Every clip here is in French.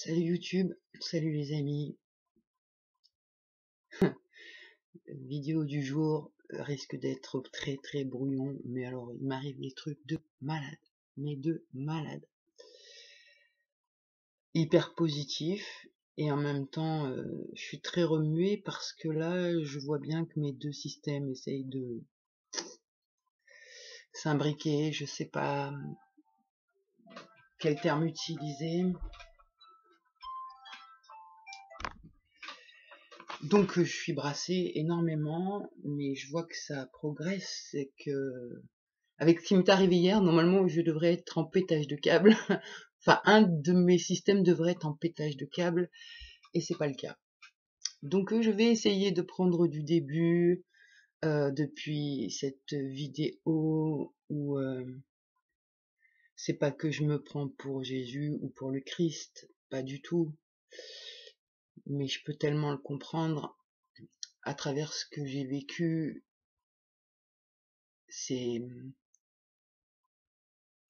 Salut YouTube, salut les amis. Vidéo du jour risque d'être très brouillon, mais alors il m'arrive des trucs de malade, mais de malade. Hyper positif et en même temps je suis très remué parce que là je vois bien que mes deux systèmes essayent de s'imbriquer, je sais pas quel terme utiliser. Donc je suis brassé énormément, mais je vois que ça progresse, c'est que avec ce qui m'est arrivé hier, normalement je devrais être en pétage de câble. Enfin, un de mes systèmes devrait être en pétage de câble, et c'est pas le cas. Donc je vais essayer de prendre du début, depuis cette vidéo où c'est pas que je me prends pour Jésus ou pour le Christ, pas du tout, mais je peux tellement le comprendre à travers ce que j'ai vécu. C'est,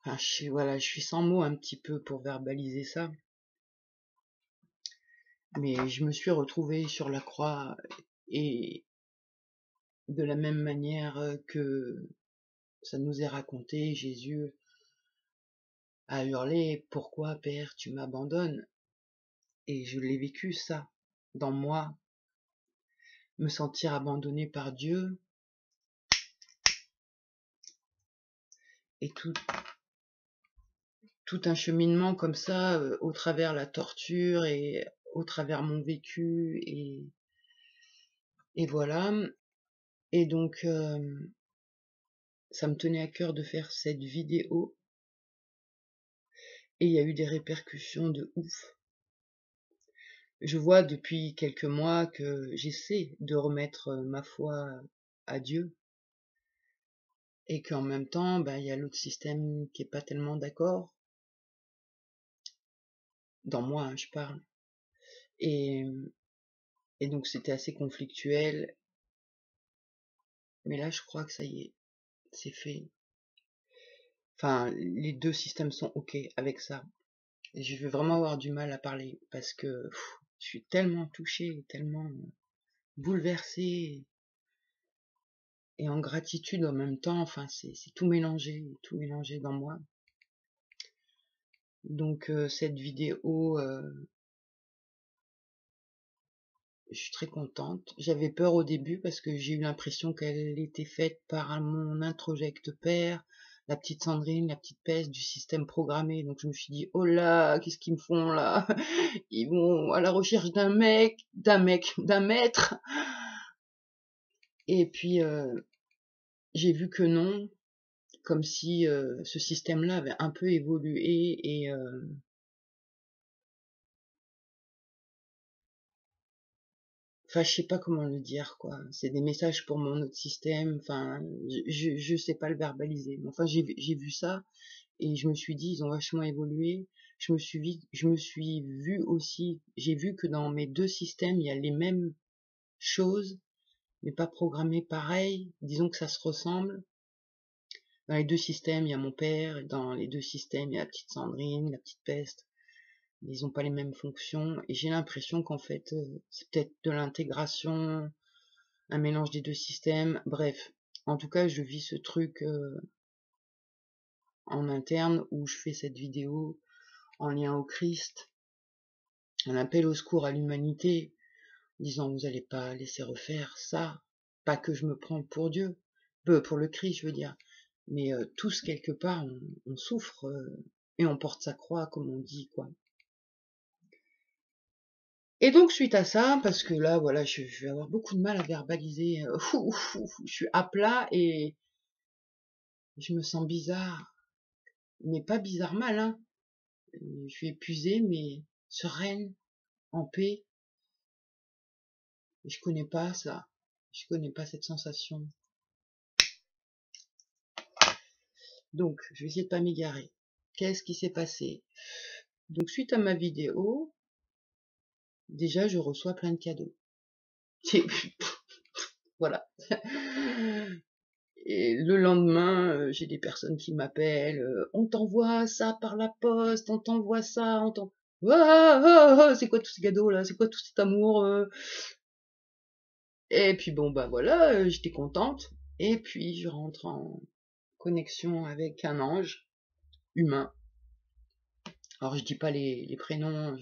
enfin, voilà, je suis sans mots un petit peu pour verbaliser ça, mais je me suis retrouvée sur la croix et de la même manière que ça nous est raconté, Jésus a hurlé: pourquoi, Père, tu m'abandonnes? Et je l'ai vécu, ça, dans moi, me sentir abandonné par Dieu, et tout un cheminement comme ça, au travers la torture et au travers mon vécu, et voilà. Et donc ça me tenait à cœur de faire cette vidéo, et il y a eu des répercussions de ouf. Je vois depuis quelques mois que j'essaie de remettre ma foi à Dieu, et qu'en même temps, bah, il y a l'autre système qui est pas tellement d'accord, dans moi, hein, je parle. Et, et donc c'était assez conflictuel, mais là je crois que ça y est, c'est fait. Enfin, les deux systèmes sont ok avec ça. Et je vais vraiment avoir du mal à parler, parce que je suis tellement touchée, tellement bouleversée, et en gratitude en même temps. Enfin, c'est tout mélangé dans moi. Donc cette vidéo, je suis très contente. J'avais peur au début parce que j'ai eu l'impression qu'elle était faite par mon introjecte père, la petite Sandrine, la petite peste du système programmé. Donc je me suis dit, oh là, qu'est-ce qu'ils me font là? Ils vont à la recherche d'un maître. Et puis j'ai vu que non, comme si ce système-là avait un peu évolué, et enfin, je sais pas comment le dire, quoi. C'est des messages pour mon autre système. Enfin, je sais pas le verbaliser. Mais enfin, j'ai vu ça, et je me suis dit, ils ont vachement évolué. Je me suis vu aussi, j'ai vu que dans mes deux systèmes, il y a les mêmes choses, mais pas programmées pareil. Disons que ça se ressemble. Dans les deux systèmes, il y a mon père, et dans les deux systèmes, il y a la petite Sandrine, la petite peste. Ils ont pas les mêmes fonctions, et j'ai l'impression qu'en fait, c'est peut-être de l'intégration, un mélange des deux systèmes. Bref, en tout cas, je vis ce truc en interne, où je fais cette vidéo en lien au Christ, un appel au secours à l'humanité, disant: vous allez pas laisser refaire ça. Pas que je me prends pour Dieu, pour le Christ, je veux dire, mais tous quelque part on souffre, et on porte sa croix, comme on dit, quoi. Et donc suite à ça, parce que là voilà, je vais avoir beaucoup de mal à verbaliser, je suis à plat et je me sens bizarre, mais pas bizarre mal, hein. Je suis épuisée, mais sereine, en paix. Et je connais pas ça, je connais pas cette sensation. Donc je vais essayer de pas m'égarer. Qu'est-ce qui s'est passé? Donc suite à ma vidéo, déjà je reçois plein de cadeaux. Voilà. Et le lendemain, j'ai des personnes qui m'appellent, on t'envoie ça par la poste, on t'envoie ça, Ah, c'est quoi tous ces cadeaux là? C'est quoi tout cet amour? Et puis bon, bah voilà, j'étais contente. Et puis je rentre en connexion avec un ange humain. Alors je dis pas les prénoms,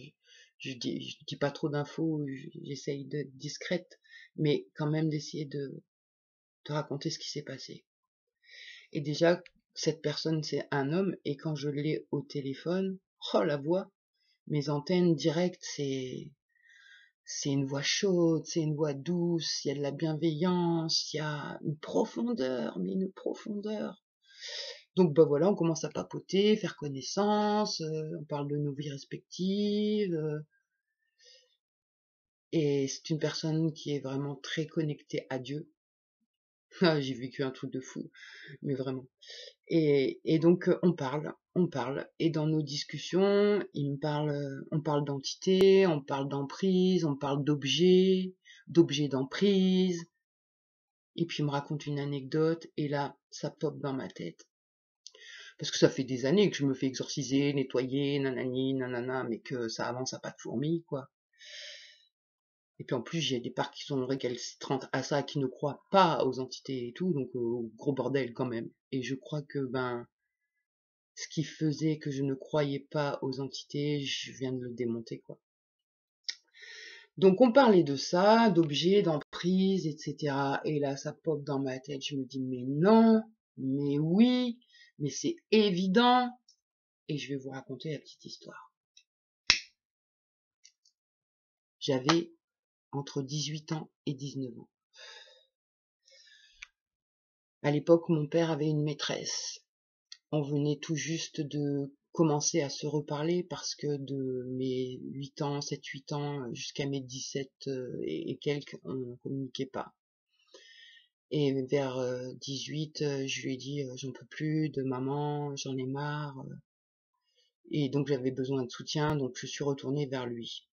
je dis pas trop d'infos, j'essaye d'être discrète, mais quand même d'essayer de raconter ce qui s'est passé. Et déjà, cette personne, c'est un homme, et quand je l'ai au téléphone, oh la voix, mes antennes directes, c'est une voix chaude, c'est une voix douce, il y a de la bienveillance, il y a une profondeur, mais une profondeur. Donc bah voilà, on commence à papoter, faire connaissance, on parle de nos vies respectives, et c'est une personne qui est vraiment très connectée à Dieu. Ah, j'ai vécu un truc de fou, mais vraiment. Et donc on parle, et dans nos discussions, on parle d'entité, on parle d'emprise, on parle d'objets d'emprise, et puis il me raconte une anecdote, et là, ça pop dans ma tête. Parce que ça fait des années que je me fais exorciser, nettoyer, nanani, nanana, mais que ça avance à pas de fourmi, quoi. Et puis en plus, j'ai des parts qui sont récalcitrantes à ça, qui ne croient pas aux entités et tout, donc gros bordel quand même. Et je crois que, ben, ce qui faisait que je ne croyais pas aux entités, je viens de le démonter, quoi. Donc on parlait de ça, d'objets, d'emprise, etc. Et là, ça pop dans ma tête. Je me dis, mais non, mais oui, mais c'est évident. Et je vais vous raconter la petite histoire. J'avais entre 18 ans et 19 ans. À l'époque, mon père avait une maîtresse. On venait tout juste de commencer à se reparler parce que de mes 8 ans, 7-8 ans jusqu'à mes 17 et quelques, on ne communiquait pas. Et vers 18, je lui ai dit j'en peux plus de maman, j'en ai marre. Et donc j'avais besoin de soutien, donc je suis retournée vers lui.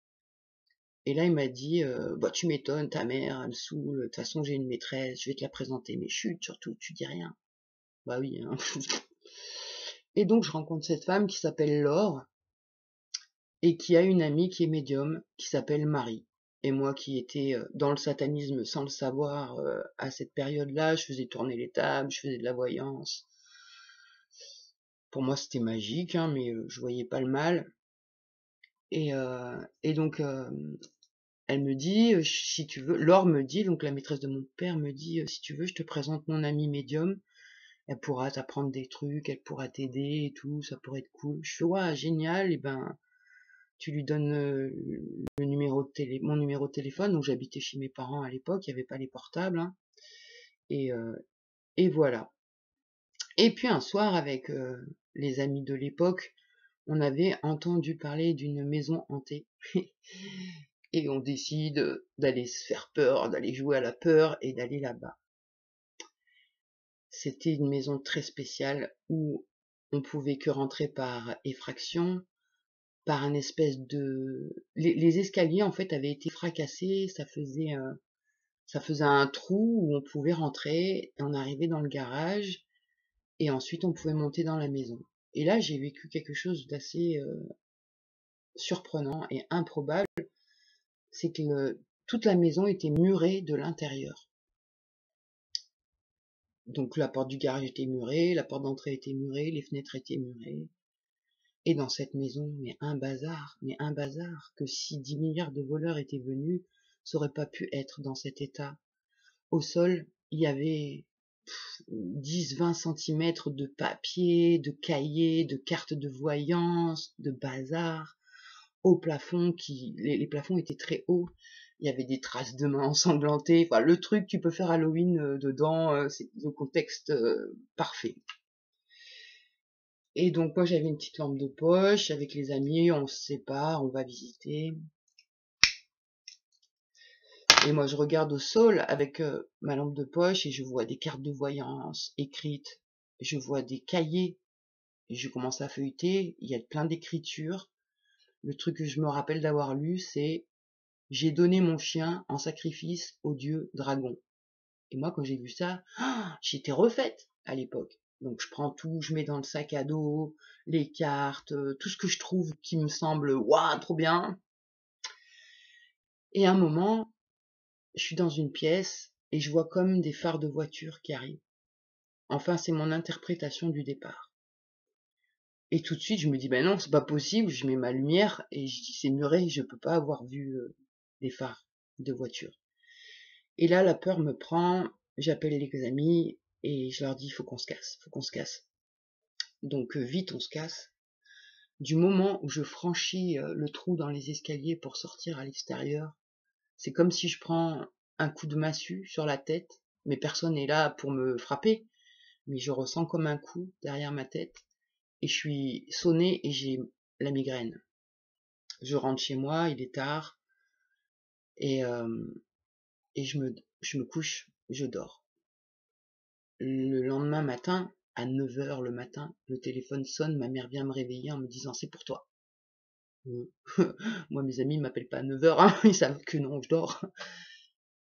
Et là il m'a dit bah tu m'étonnes, ta mère elle me saoule, de toute façon j'ai une maîtresse, je vais te la présenter, mais chut, surtout tu dis rien. Bah oui, hein. Et donc je rencontre cette femme qui s'appelle Laure, et qui a une amie qui est médium, qui s'appelle Marie. Et moi qui étais dans le satanisme sans le savoir à cette période-là, je faisais tourner les tables, je faisais de la voyance. Pour moi c'était magique, hein, mais je voyais pas le mal. Et donc elle me dit, si tu veux, Laure me dit, donc la maîtresse de mon père me dit, si tu veux, je te présente mon amie médium, elle pourra t'apprendre des trucs, elle pourra t'aider et tout, ça pourrait être cool. Je fais ouais, génial, et ben tu lui donnes mon numéro de téléphone, donc j'habitais chez mes parents à l'époque, il n'y avait pas les portables, hein, et, euh, et voilà. Et puis un soir, avec les amis de l'époque, on avait entendu parler d'une maison hantée, et on décide d'aller se faire peur, d'aller jouer à la peur, et d'aller là-bas. C'était une maison très spéciale, où on pouvait que rentrer par effraction, par un espèce de... Les escaliers, en fait, avaient été fracassés, ça faisait un trou où on pouvait rentrer, et on arrivait dans le garage, et ensuite on pouvait monter dans la maison. Et là, j'ai vécu quelque chose d'assez surprenant et improbable, c'est que toute la maison était murée de l'intérieur. Donc la porte du garage était murée, la porte d'entrée était murée, les fenêtres étaient murées. Et dans cette maison, mais un bazar, que si 10 milliards de voleurs étaient venus, ça aurait pas pu être dans cet état. Au sol, il y avait 10-20 centimètres de papier, de cahiers, de cartes de voyance, de bazar. Au plafond, les plafonds étaient très hauts. Il y avait des traces de mains ensanglantées. Enfin, le truc, tu peux faire Halloween dedans, c'est le contexte parfait. Et donc moi j'avais une petite lampe de poche, avec les amis, on se sépare, on va visiter. Et moi je regarde au sol avec ma lampe de poche, et je vois des cartes de voyance écrites, je vois des cahiers, et je commence à feuilleter, il y a plein d'écritures. Le truc que je me rappelle d'avoir lu, c'est j'ai donné mon chien en sacrifice au dieu dragon. Et moi quand j'ai vu ça, j'étais refaite à l'époque. Donc je prends tout, je mets dans le sac à dos, les cartes, tout ce que je trouve qui me semble waouh, trop bien. Et à un moment, je suis dans une pièce et je vois comme des phares de voiture qui arrivent. Enfin, c'est mon interprétation du départ. Et tout de suite, je me dis, ben non, c'est pas possible, je mets ma lumière et je dis, c'est muré, je peux pas avoir vu des phares de voiture. Et là, la peur me prend, j'appelle les amis et je leur dis, faut qu'on se casse, faut qu'on se casse. Donc vite, on se casse. Du moment où je franchis le trou dans les escaliers pour sortir à l'extérieur, c'est comme si je prends un coup de massue sur la tête, mais personne n'est là pour me frapper, mais je ressens comme un coup derrière ma tête, et je suis sonnée et j'ai la migraine. Je rentre chez moi, il est tard, et, je me couche, je dors. Le lendemain matin, à 9 heures le matin, le téléphone sonne, ma mère vient me réveiller en me disant c'est pour toi. Moi, mes amis ne m'appellent pas à 9 heures, hein, ils savent que non, je dors.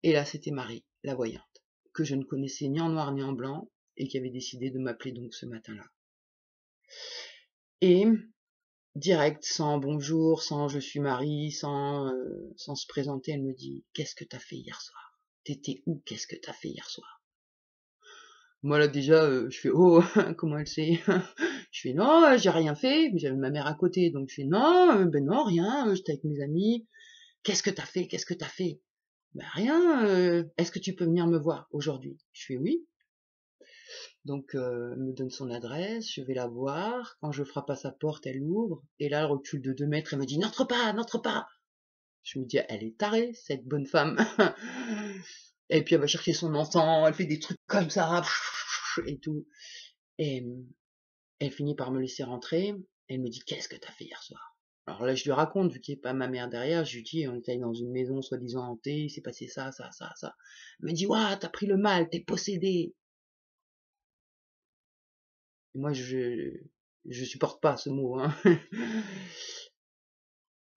Et là, c'était Marie, la voyante, que je ne connaissais ni en noir ni en blanc, et qui avait décidé de m'appeler donc ce matin-là. Et direct, sans bonjour, sans je suis Marie, sans se présenter, elle me dit qu'est-ce que t'as fait hier soir? T'étais où? Qu'est-ce que t'as fait hier soir? Moi là déjà, je fais oh comment elle sait? Je fais non, j'ai rien fait, mais j'avais ma mère à côté, donc je fais non, ben non, rien, j'étais avec mes amis. Qu'est-ce que t'as fait? Qu'est-ce que t'as fait? Ben rien, est-ce que tu peux venir me voir aujourd'hui? Je fais oui. Donc elle me donne son adresse, je vais la voir. Quand je frappe à sa porte, elle ouvre. Et là, elle recule de 2 mètres, elle me dit n'entre pas, n'entre pas. Je me dis elle est tarée, cette bonne femme. Et puis elle va chercher son enfant, elle fait des trucs comme ça, et tout. Et elle finit par me laisser rentrer. Elle me dit qu'est-ce que t'as fait hier soir? Alors là, je lui raconte, vu qu'il n'y a pas ma mère derrière, je lui dis, on était dans une maison soi-disant hantée, il s'est passé ça, ça, ça, ça. Elle me dit, ouah, t'as pris le mal, t'es possédé. Et moi, je supporte pas ce mot, hein.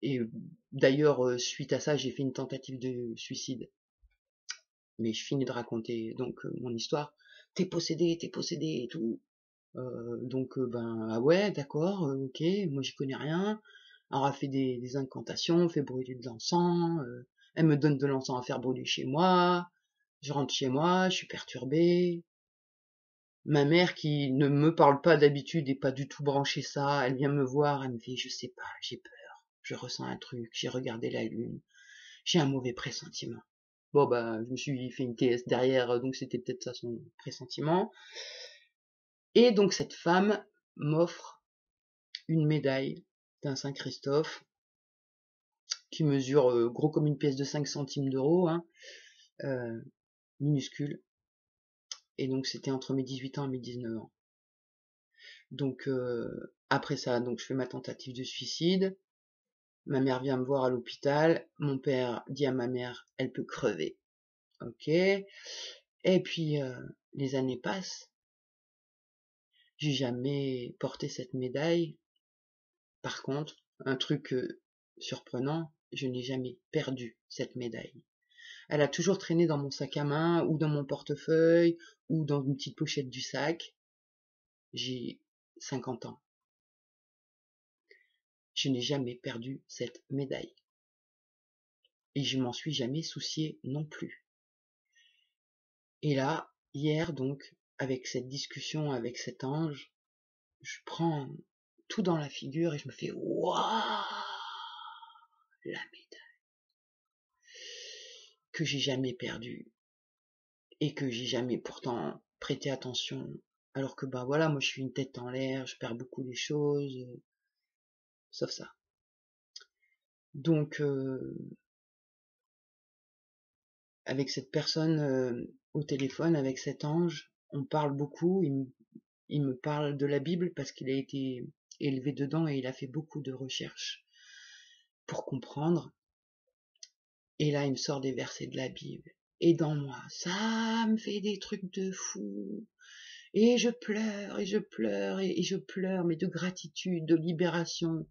Et d'ailleurs, suite à ça, j'ai fait une tentative de suicide. Mais je finis de raconter donc mon histoire. T'es possédé et tout. Donc ben ah ouais, d'accord, ok, moi j'y connais rien. Alors elle fait des incantations, fait brûler de l'encens, elle me donne de l'encens à faire brûler chez moi. Je rentre chez moi, je suis perturbée. Ma mère qui ne me parle pas d'habitude et pas du tout branchée ça, elle vient me voir, elle me dit je sais pas, j'ai peur, je ressens un truc, j'ai regardé la lune, j'ai un mauvais pressentiment. Bon bah je me suis fait une TS derrière, donc c'était peut-être ça son pressentiment. Et donc cette femme m'offre une médaille d'un Saint-Christophe qui mesure gros comme une pièce de 5 centimes d'euros, hein, euh, minuscule. Et donc c'était entre mes 18 ans et mes 19 ans. Donc après ça, donc je fais ma tentative de suicide. Ma mère vient me voir à l'hôpital. Mon père dit à ma mère, elle peut crever. Ok. Et puis les années passent. J'ai jamais porté cette médaille. Par contre, un truc surprenant, je n'ai jamais perdu cette médaille. Elle a toujours traîné dans mon sac à main, ou dans mon portefeuille, ou dans une petite pochette du sac. J'ai 50 ans. Je n'ai jamais perdu cette médaille. Et je m'en suis jamais soucié non plus. Et là, hier donc, avec cette discussion avec cet ange, je prends tout dans la figure et je me fais waouh, la médaille que j'ai jamais perdue et que j'ai jamais pourtant prêté attention. Alors que bah voilà, moi je suis une tête en l'air, je perds beaucoup les choses, sauf ça. Donc avec cette personne au téléphone, avec cet ange, on parle beaucoup. Il me parle de la Bible parce qu'il a été élevé dedans et il a fait beaucoup de recherches pour comprendre. Et là, il me sort des versets de la Bible. Et dans moi, ça me fait des trucs de fou. Et je pleure, et je pleure, et je pleure, mais de gratitude, de libération,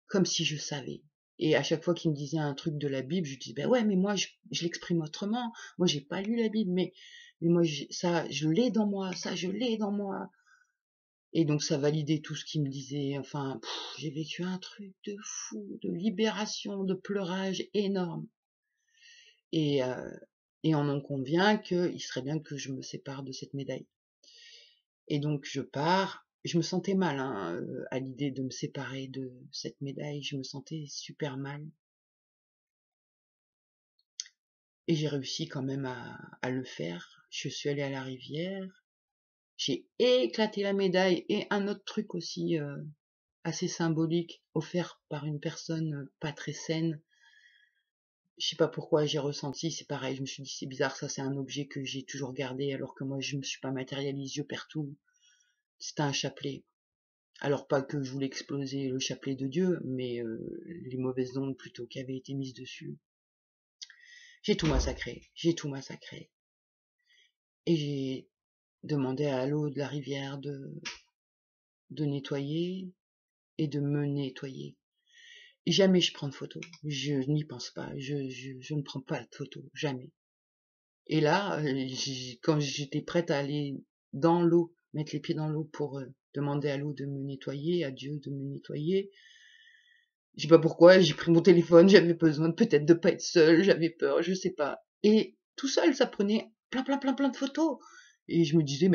comme si je savais. Et à chaque fois qu'il me disait un truc de la Bible, je disais, ben ouais, mais moi, je l'exprime autrement. Moi, j'ai pas lu la Bible, mais moi, ça, je l'ai dans moi, ça, je l'ai dans moi. Et donc ça validait tout ce qu'il me disait. Enfin, j'ai vécu un truc de fou, de libération, de pleurage énorme. Et, et on en convient qu'il serait bien que je me sépare de cette médaille. Et donc je pars. Je me sentais mal hein, à l'idée de me séparer de cette médaille. Je me sentais super mal. Et j'ai réussi quand même à le faire. Je suis allée à la rivière. J'ai éclaté la médaille et un autre truc aussi assez symbolique offert par une personne pas très saine. Je sais pas pourquoi j'ai ressenti, c'est pareil, je me suis dit c'est bizarre, ça c'est un objet que j'ai toujours gardé alors que moi je me suis pas matérialise, je perds tout. C'était un chapelet. Alors pas que je voulais exploser le chapelet de Dieu, mais les mauvaises ondes plutôt qui avaient été mises dessus. J'ai tout massacré, j'ai tout massacré. Et j'ai demandé à l'eau de la rivière de nettoyer et de me nettoyer. Jamais je prends de photos, je n'y pense pas, je ne prends pas de photos, jamais. Et là, quand j'étais prête à aller dans l'eau, mettre les pieds dans l'eau pour demander à l'eau de me nettoyer, à Dieu de me nettoyer, je sais pas pourquoi, j'ai pris mon téléphone, j'avais besoin peut-être de pas être seule, j'avais peur, je sais pas. Et tout seul, ça prenait plein de photos. Et je me disais,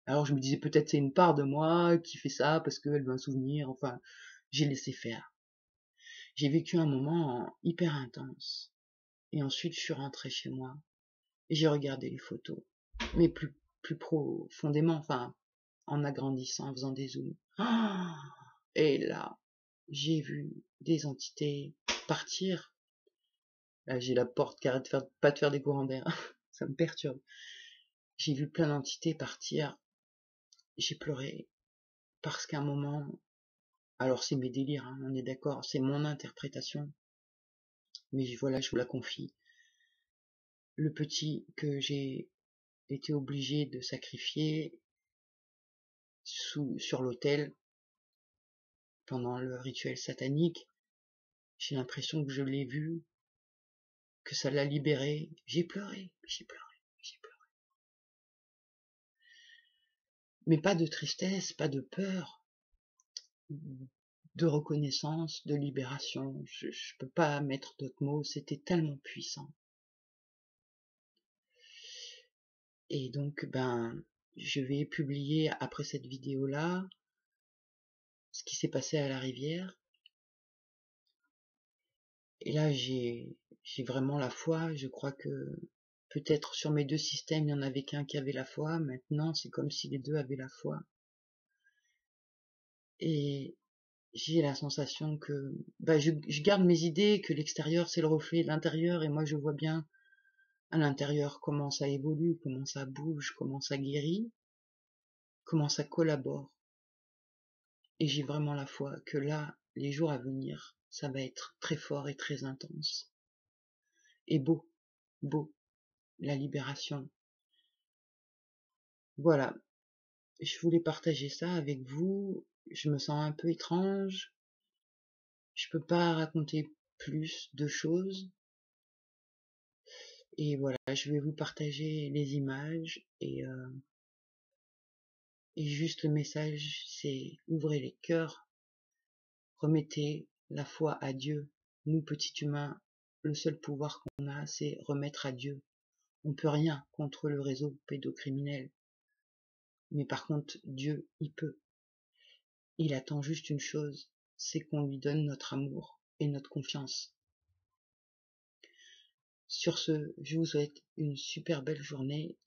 alors je me disais peut-être c'est une part de moi qui fait ça parce qu'elle veut un souvenir, enfin, j'ai laissé faire. J'ai vécu un moment hyper intense. Et ensuite, je suis rentrée chez moi et j'ai regardé les photos, mais plus profondément, enfin, en agrandissant, en faisant des zooms. Et là, j'ai vu des entités partir. Là, j'ai la porte qui arrête pas de faire des courants d'air. Ça me perturbe. J'ai vu plein d'entités partir. J'ai pleuré parce qu'à un moment, alors c'est mes délires, hein, on est d'accord, c'est mon interprétation, mais voilà, je vous la confie. Le petit que j'ai été obligé de sacrifier sur l'autel pendant le rituel satanique, j'ai l'impression que je l'ai vu, que ça l'a libéré. J'ai pleuré, j'ai pleuré, j'ai pleuré. Mais pas de tristesse, pas de peur, de reconnaissance, de libération. Je peux pas mettre d'autres mots, c'était tellement puissant. Et donc, je vais publier après cette vidéo-là ce qui s'est passé à la rivière. Et là, j'ai vraiment la foi. Je crois que peut-être sur mes deux systèmes, il n'y en avait qu'un qui avait la foi. Maintenant, c'est comme si les deux avaient la foi. Et j'ai la sensation que je garde mes idées, que l'extérieur, c'est le reflet de l'intérieur. Et moi, je vois bien à l'intérieur comment ça évolue, comment ça bouge, comment ça guérit, comment ça collabore. Et j'ai vraiment la foi que là, les jours à venir, ça va être très fort et très intense. Et beau, la libération. Voilà, je voulais partager ça avec vous. Je me sens un peu étrange. Je peux pas raconter plus de choses. Et voilà, je vais vous partager les images et juste le message, c'est ouvrez les cœurs, remettez la foi à Dieu. Nous, petits humains, le seul pouvoir qu'on a, c'est remettre à Dieu. On peut rien contre le réseau pédocriminel. Mais par contre, Dieu, il peut. Il attend juste une chose, c'est qu'on lui donne notre amour et notre confiance. Sur ce, je vous souhaite une super belle journée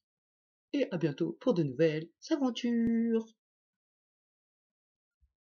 et à bientôt pour de nouvelles aventures.